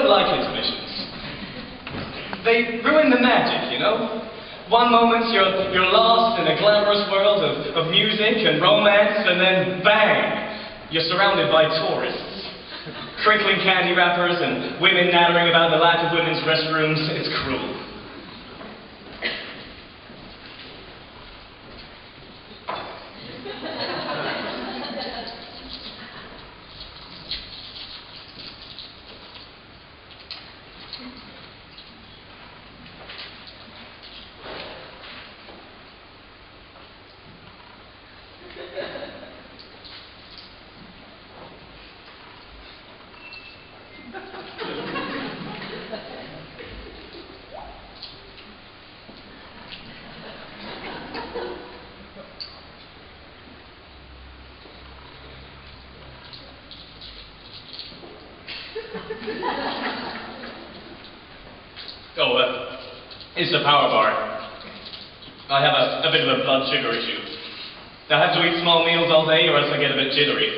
don't like intermissions. They ruin the magic, you know? One moment you're lost in a glamorous world of music and romance, and then bang, you're surrounded by tourists. Crinkling candy wrappers and women nattering about the lack of women's restrooms. It's cruel. It's the power bar. I have a bit of a blood sugar issue. I have to eat small meals all day or else I get a bit jittery.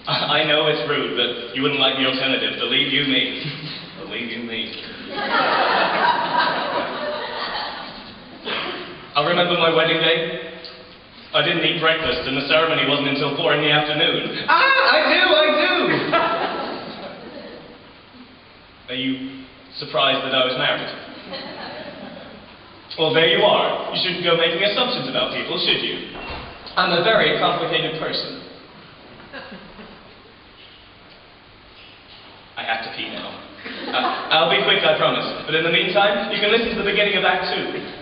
I know it's rude, but you wouldn't like the alternative. Believe you me. Believe you me. I remember my wedding day. I didn't eat breakfast and the ceremony wasn't until 4 in the afternoon. I do! Are you surprised that I was married? Well, there you are. You shouldn't go making assumptions about people, should you? I'm a very complicated person. I have to pee now. I'll be quick, I promise. But in the meantime, you can listen to the beginning of Act 2.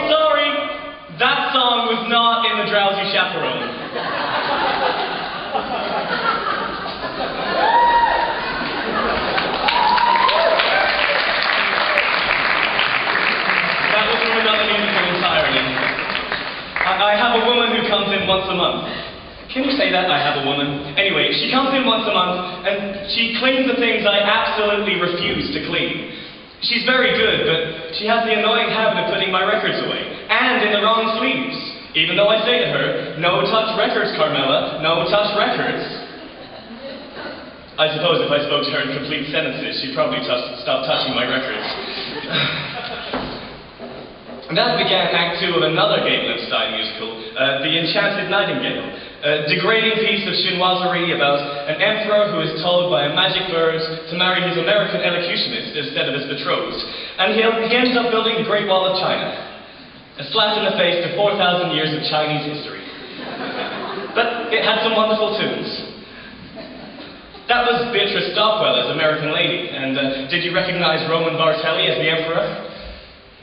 Sorry. That song was not in the Drowsy Chaperone. That was from another musical entirely. I have a woman who comes in once a month. Can you say that? I have a woman. Anyway, she comes in once a month, and she cleans the things I absolutely refuse to clean. She's very good, but she has the annoying habit of putting my records away, and in the wrong sleeves. Even though I say to her, no touch records, Carmela, no touch records. I suppose if I spoke to her in complete sentences, she'd probably stop touching my records. And that began Act 2 of another Gaelic-style musical, The Enchanted Nightingale. A degrading piece of chinoiserie about an emperor who is told by a magic bird to marry his American elocutionist instead of his betrothed. And he ends up building the Great Wall of China. A slap in the face to 4,000 years of Chinese history. But it had some wonderful tunes. That was Beatrice Stockwell as American Lady. And did you recognize Roman Bartelli as the emperor?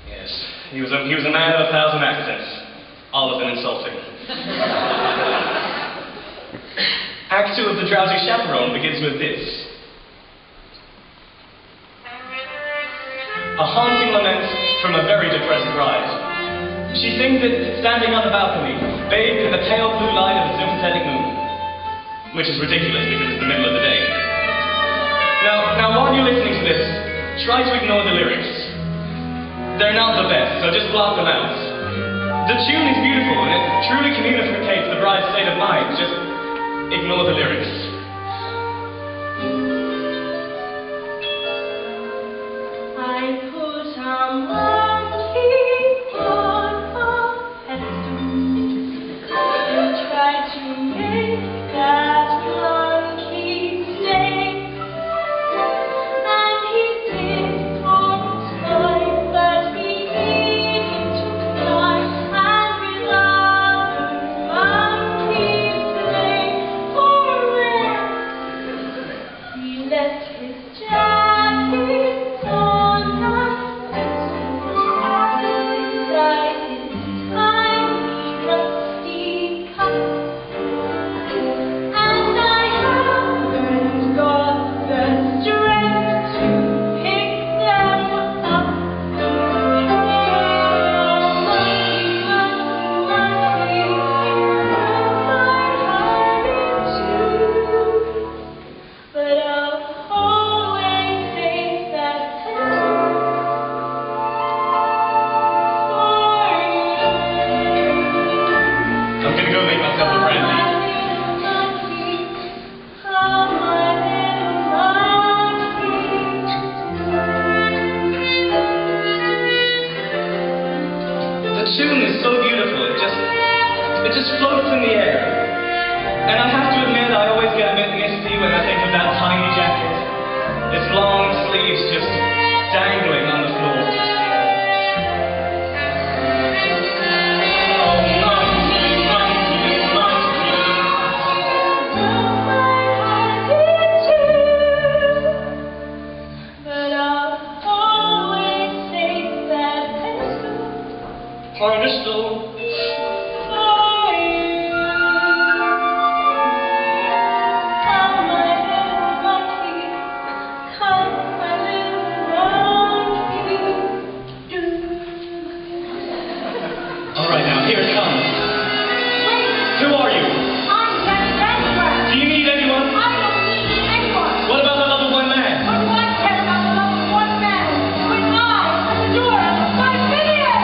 Yes, he was a man of 1,000 accents. All of them insulting. Act 2 of The Drowsy Chaperone begins with this. A haunting lament from a very depressed bride. She sings it standing on the balcony, bathed in the pale blue light of a sympathetic moon. Which is ridiculous because it's the middle of the day. Now while you're listening to this, try to ignore the lyrics. They're not the best, so just block them out. The tune is beautiful and it truly communicates the bride's state of mind. Just ignore the lyrics. I put a monkey on a pedestal and tried to make that monkey stay. And he did for a time, but he needed to fly and with other monkeys play. For where he left his jacket on a pedestal beside his tiny rusty cup. And I haven't got the strength to pick them up. Monkey, monkey, rip my heart in two. But I'll always save that pedestal for you. I'm gonna go make myself a friendly. The tune is so beautiful, it just floats in the air. And I have to admit, I always get a bit misty when I think of that tiny jacket. Its long sleeves just dangling on the floor. Oh, monkey, monkey, monkey. But I'll always save that pedestal Pedestal. for you. Come, my little monkey. Come, my little monkey. Do. All right, now here it comes. Wait, Who are you? I'm Jennifer. Do you need anyone? I don't need anyone. What about the love of one man? What do I care about the love of one man when I am the door of 5 million?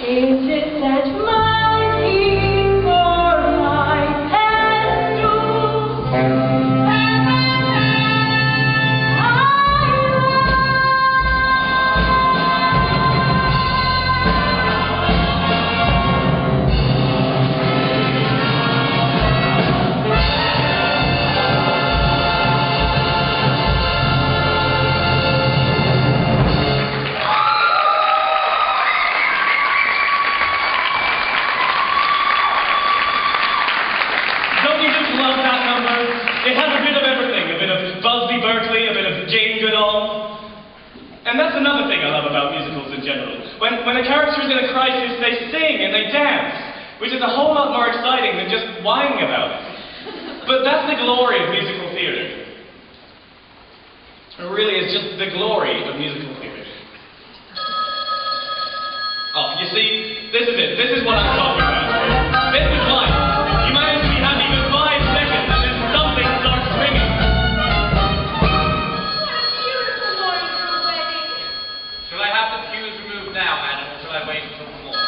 Is it that my teeth or my pencils? It has a bit of everything, a bit of Busby Berkeley, a bit of Jane Goodall. And that's another thing I love about musicals in general. When a character is in a crisis, they sing and they dance, which is a whole lot more exciting than just whining about it. But that's the glory of musical theatre. It really is just the glory of musical theatre. Oh, you see, this is it. This is what I'm talking about. This is life. You manage to be happy for 5 seconds and then something starts swinging. What a beautiful morning for a wedding. Shall I have the pews removed now, madam, or shall I wait until the morning?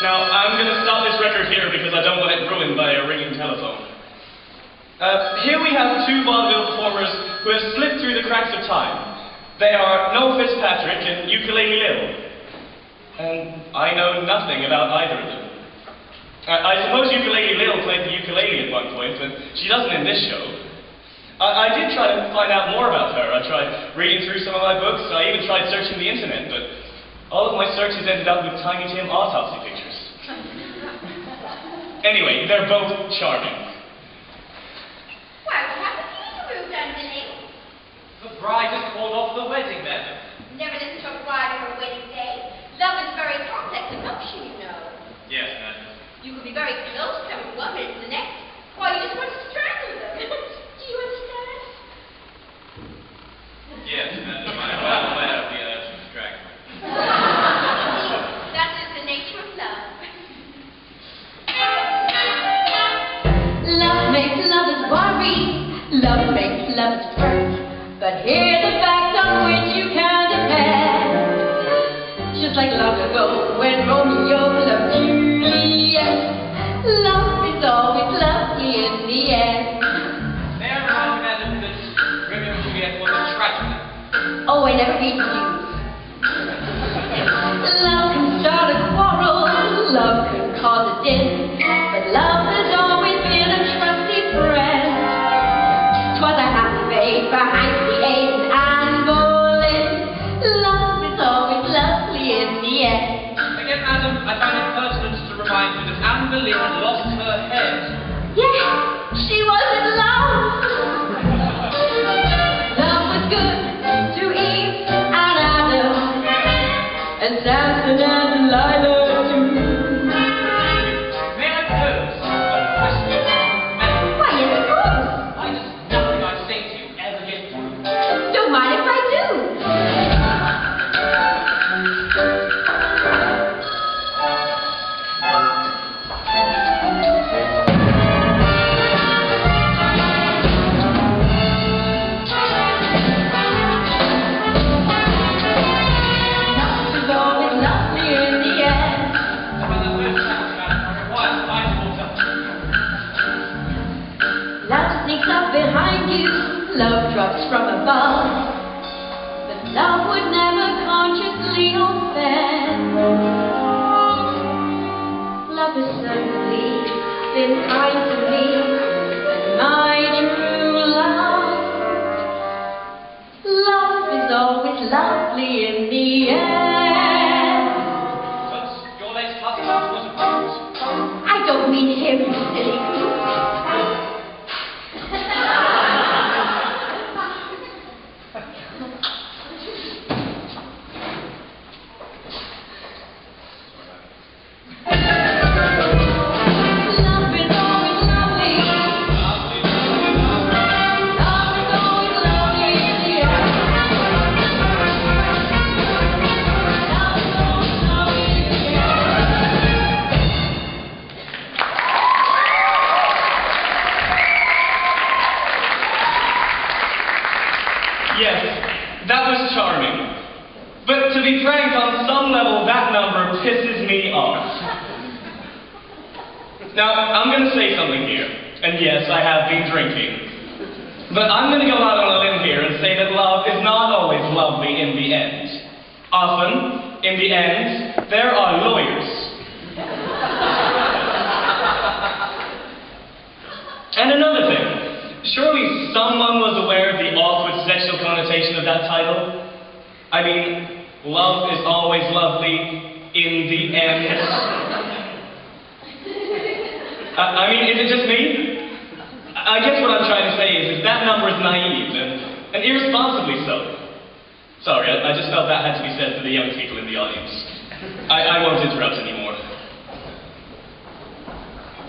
Now, I'm going to stop this record here because I don't want it ruined by a ringing telephone. Here we have 2 vaudeville performers who have slipped through the cracks of time. They are Noel Fitzpatrick and Ukulele Lil. And I know nothing about either of them. I suppose Ukulele Lil played the ukulele at one point, but she doesn't in this show. I did try to find out more about her. I tried reading through some of my books. I even tried searching the internet, but all of my searches ended up with Tiny Tim autopsy pictures. Anyway, they're both charming. Why, what happened to you, Ruth Anthony? The bride has called off the wedding, madam. Never listen to a bride on her wedding day. Love is very complex emotion, you know. Yes, madam. You can be very close to them from one minute to the next, while you just want to strangle them. Do you understand? Yes, madam. I am well aware of the urge to distract me. That is the nature of love. Love makes lovers worry, love makes lovers fret. But here's the fact on which you can depend. Just like long ago when Romeo loved Juliet, love is always lovely in the end. May I remind you, madam, that Romeo and Juliet was a tragedy? Oh, I never read the news. Love can start a quarrel, love can cause a din, but love has always been a trusty friend. 'Twas a happy fate for Heinz VIII and Anne Boleyn. Love is always lovely in the end. Again, madam, I find it pertinent to remind you that Anne Boleyn lost her head. Yes, she was in love. Love was good to Eve and Adam, and Samson and Delilah too. May I pose a question, madam? Why, yes, of course. Why does nothing I say to you ever get through? Don't mind if I do. Love is always lovely in the end. Now, I'm going to say something here, and yes, I have been drinking. But I'm going to go out on a limb here and say that love is not always lovely in the end. Often, in the end, there are lawyers. And another thing, surely someone was aware of the awkward sexual connotation of that title? I mean, love is always lovely in the end. I mean, is it just me? I guess what I'm trying to say is that number is naive and irresponsibly so. Sorry, I just felt that had to be said for the young people in the audience. I won't interrupt anymore.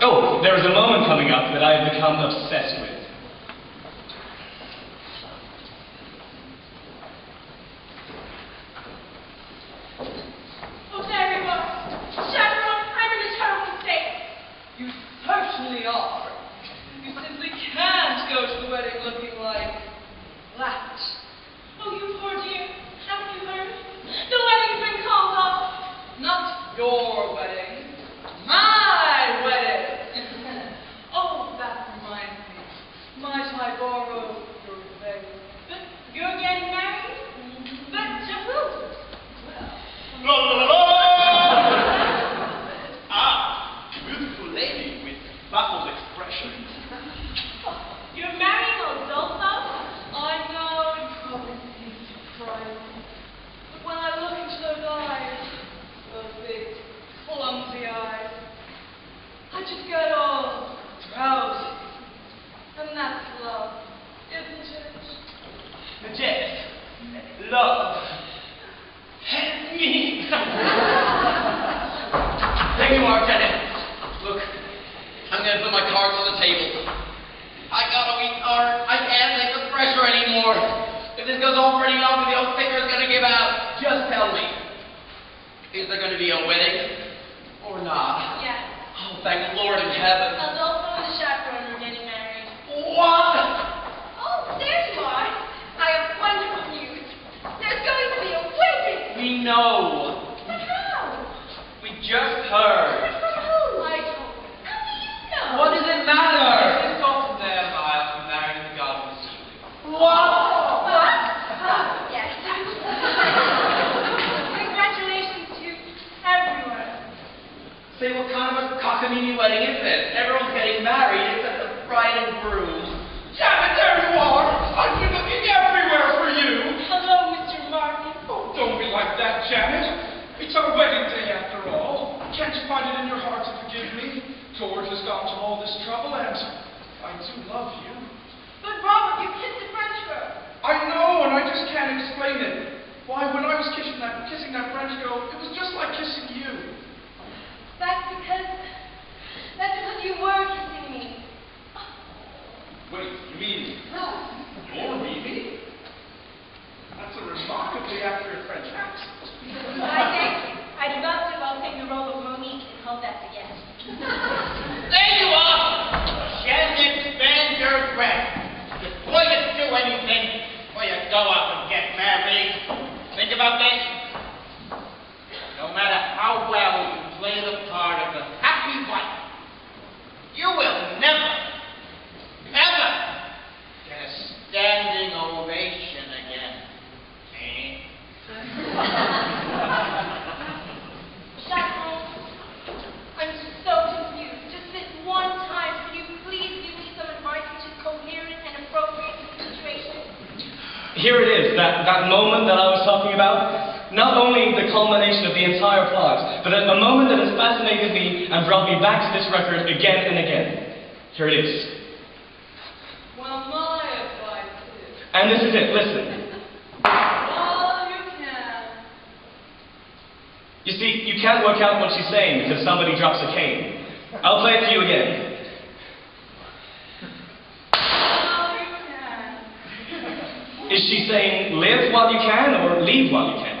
Oh, there is a moment coming up that I have become obsessed with. Oh, there we go. Chaperone, I'm in a terrible state. You certainly are. You simply can't go to the wedding looking like that. Oh, you poor dear. Haven't you heard? The wedding's been called off. Not your wedding. My wedding. Oh, that reminds me. Might I borrow your veil? But you're getting married? But to who? La la la la! Ah, beautiful lady with baffled expression. You're marrying Adolfo? I know it probably seems surprising, but when I look into those eyes, those big, clumsy eyes, I just get all drowsy. And that's love, isn't it? Yes, love. Help me! There you are, Janet. Look, I'm gonna put my cards on the table. I gotta be hard. I can't take the pressure anymore. If this goes on for any longer, the old sticker's gonna give out. Just tell me, is there gonna be a wedding or not? Yes. Oh, thank the Lord in heaven. Adolfo and the chaperone are getting married. What? Oh, there you are. I have wonderful news. There's going to be a wedding. We know. But how? We just heard. But from whom? I told you. How do you know? What does it matter? It's got from there, I'll be married in the garden this evening. What? What? Yes. Congratulations to everyone. Say, what kind of a cockamamie wedding is this? Everyone's getting married except the bride and groom. Janet, there you are! I've been looking everywhere for you! Hello, Mr. Martin. Oh, don't be like that, Janet. It's our wedding day after all. Can't you find it in your heart to forgive me? George has gotten to all this trouble, and I do love you. But Robert, you kissed the French girl. I know, and I just can't explain it. Why, when I was kissing that French girl, it was just like kissing you. That's because you were kissing me. Wait, you mean you're Mimi? That's a remarkably accurate French accent. I think I developed it while playing the role of Monique in Hold That Together. There you are! Janet Van Der Breath. Before you do anything, before you go off and get married, think about this. No matter how well you play the part of the happy wife, you will never, ever get a standing ovation again. Eh? Chaperone, I'm so confused. Just this one time, can you please give me some advice which is coherent and appropriate to the situation? Here it is, that moment that I was talking about. Not only the culmination of the entire plot, but a moment that has fascinated me and brought me back to this record again and again. Here it is. Well, my advice is, And this is it, listen. all you can. You see, you can't work out what she's saying because somebody drops a cane. I'll play it for you again. All you can. Is she saying live while you can or leave while you can?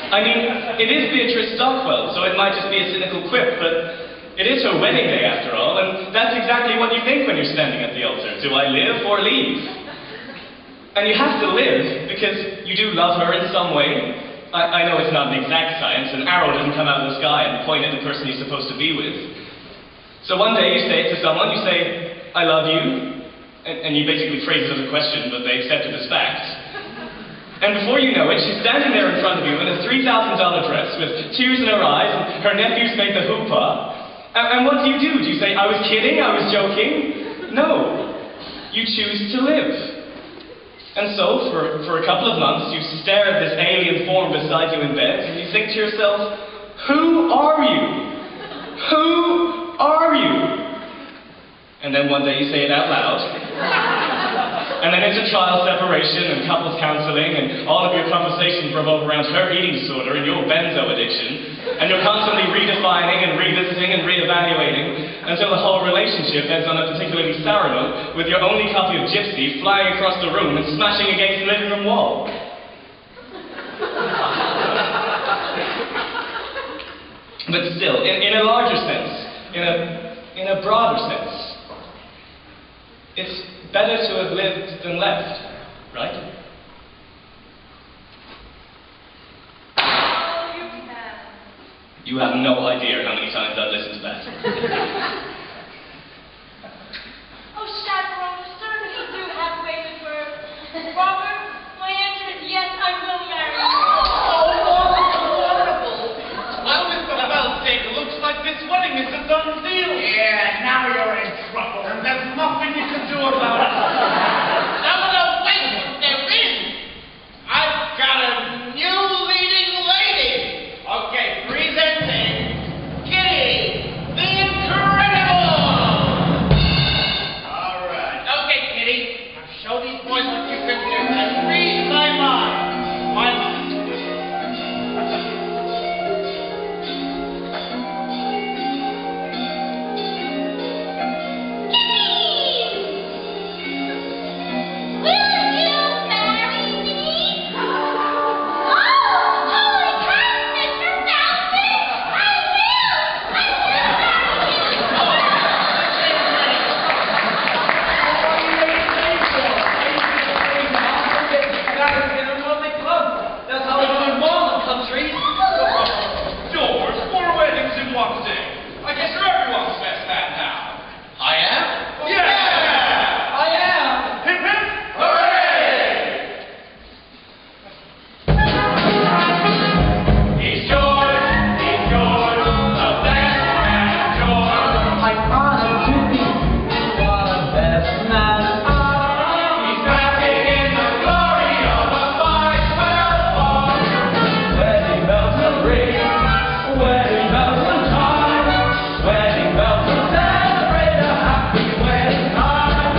I mean, it is Beatrice Stockwell, so it might just be a cynical quip, but it is her wedding day after all, and that's exactly what you think when you're standing at the altar. Do I live or leave? And you have to live, because you do love her in some way. I know it's not an exact science. An arrow doesn't come out of the sky and point at the person you're supposed to be with. So one day you say it to someone, you say, I love you, and you basically phrase it as a question, but they accept it as fact. And before you know it, she's standing there in front of you in a $3,000 dress with tears in her eyes, and her nephews make the hoopah. And what do? Do you say, I was kidding, I was joking? No. You choose to live. And so, for a couple of months, you stare at this alien form beside you in bed, and you think to yourself, who are you? Who are you? And then one day you say it out loud. And then it's a child separation and couples counseling, and all of your conversations revolve around her eating disorder and your benzo addiction. And you're constantly redefining and revisiting and reevaluating until the whole relationship ends on a particularly sour note with your only copy of Gypsy flying across the room and smashing against the living room wall. But still, in a larger sense, in a broader sense, it's better to have lived than left, right? Oh, you can. You have no idea how many times I've listened to that. Oh, chaperone, you certainly do have way with birth. Robert, my answer is yes, I will marry you. Wonderful. Well, Mr. Belting, looks like this wedding is a done deal. Yeah, now you're in trouble. And there's nothing you can do about it. No, wait a minute. There is. I've got a new leading lady. Okay, presenting Kitty, the Incredible. All right. Okay, Kitty. Now show these boys what you can do. And read my mind. My mind. George, 4 weddings in one day. I guess you're everyone's best man now. I am? Yeah! I am. Hip hip! Hooray! He's George, the best man, George. I'm honored to be the best man. He's basking in the glory of a 5-12-4. Wedding bells will ring, wedding bells will chime, wedding bells will celebrate a happy wedding time.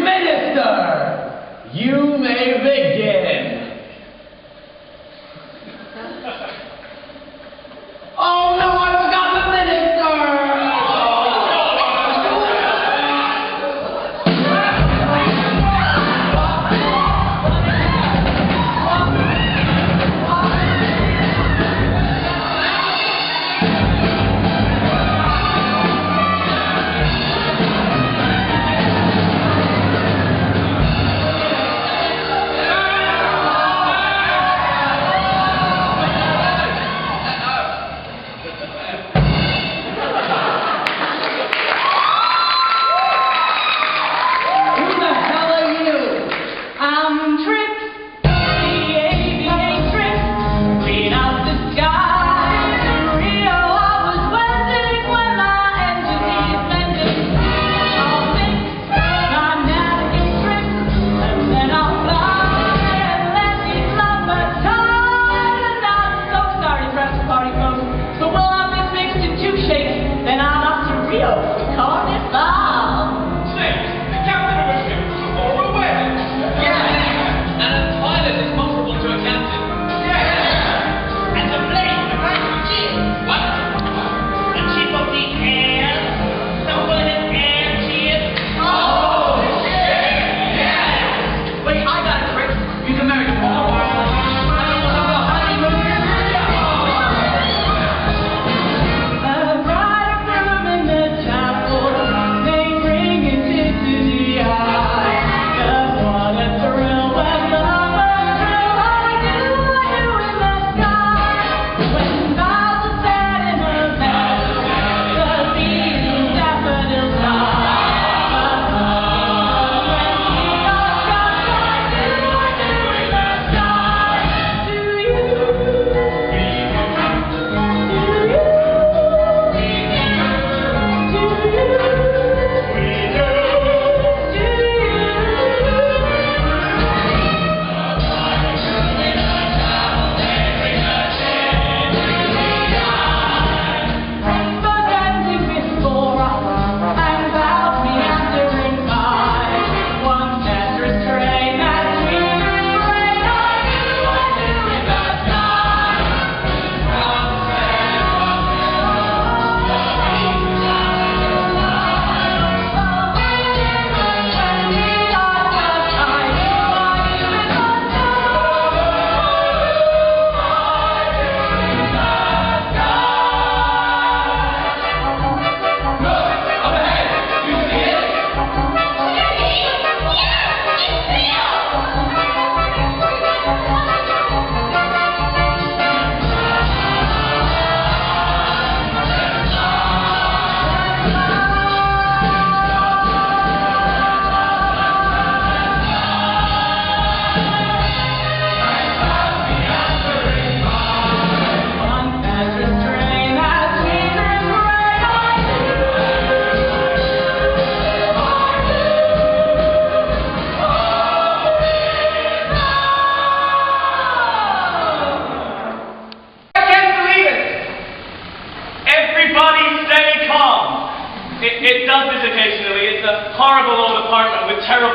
Minister, you may begin. Oh no, I forgot the minister!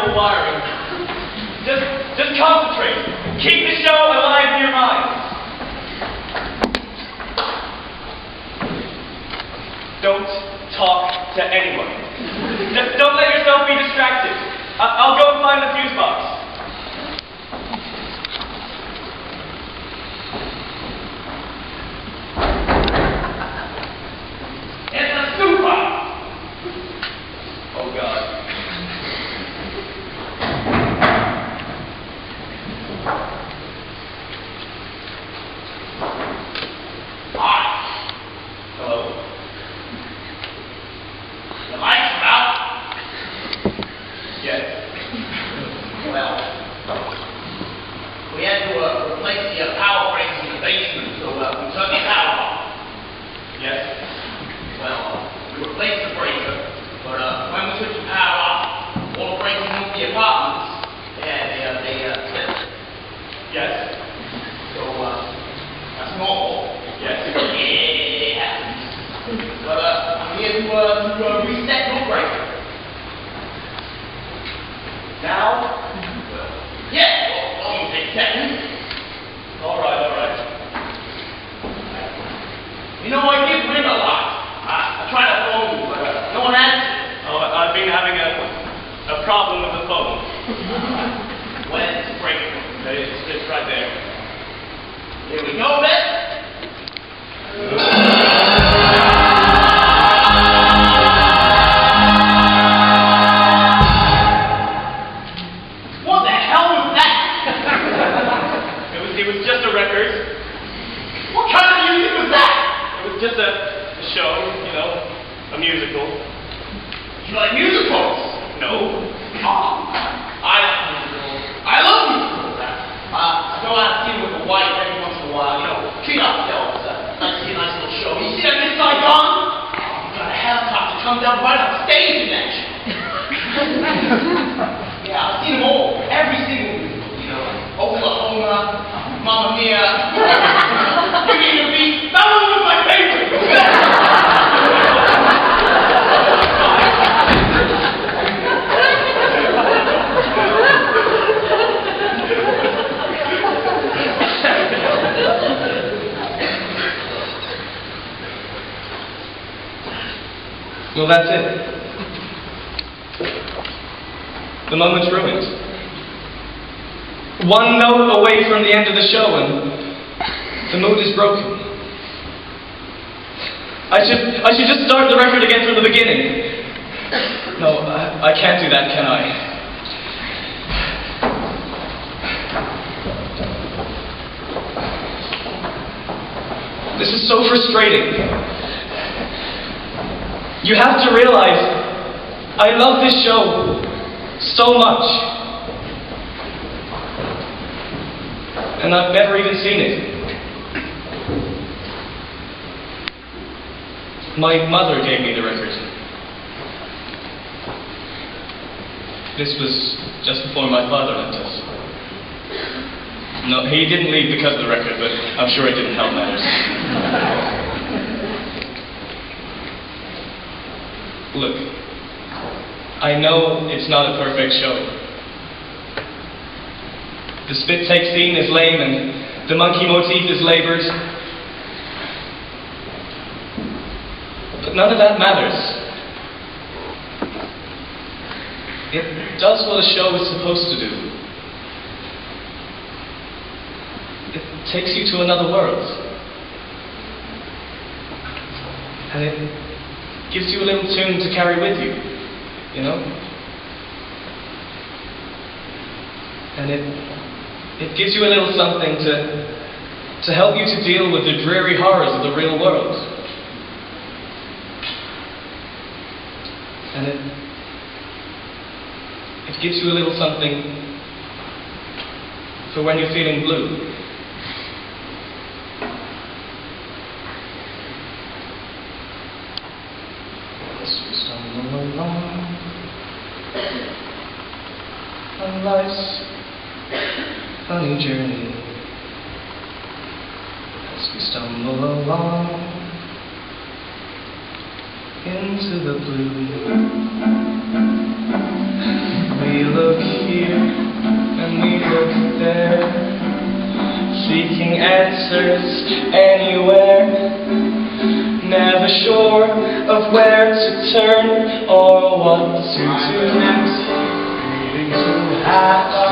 terrible wiring. Just concentrate. Keep the show alive in your mind. Don't talk to anyone. Don't let yourself be distracted. I'll go and find the fuse box. It's a super! Oh, God. Hi. Hello. The lights are out. Yes. Well, we had to replace the power breaks in the basement, so we turned the power off. Yes. Well, we replaced the breaker, but when we took the power off, all the breakers moved the apartments. Yeah, they flipped. Yes. So, that's normal. Yes. Yeah, it happens. But, I'm here to reset your breaker. Now? Yeah, well, only take seconds. All right. You know, I get ring a lot. I try to phone you, but no one answers. Oh, I've been having a problem with the phone. When's the break? It's right there. Here we go, then. What the hell was that? It was just a record. What kind of music was that? It was just a show, you know, a musical. You like musicals? No. Oh, I like musicals. I love musicals. I go out and see them with the wife every once in a while, you know, treat ourselves. Like to see a nice little show. You see that Miss Saigon? Oh, we got a helicopter come down right on stage in that show. Yeah, I've seen them all. Every single musical, you know. Oklahoma, Mamma Mia. Give me the beat. That one was my favorite. Well, that's it. The moment's ruined. One note away from the end of the show and the mood is broken. I should just start the record again from the beginning. No, I can't do that, can I? This is so frustrating. You have to realize, I love this show so much. And I've never even seen it. My mother gave me the record. This was just before my father left us. No, he didn't leave because of the record, but I'm sure it didn't help matters. Look, I know it's not a perfect show. The spit-take scene is lame and the monkey motif is labored. But none of that matters. It does what a show is supposed to do. It takes you to another world. And it gives you a little tune to carry with you, you know? And it gives you a little something to help you to deal with the dreary horrors of the real world. And it gives you a little something for when you're feeling blue. As we stumble along on life's funny journey, as we stumble along into the blue, we look stood there, seeking answers anywhere, never sure of where to turn or what to do, needing to have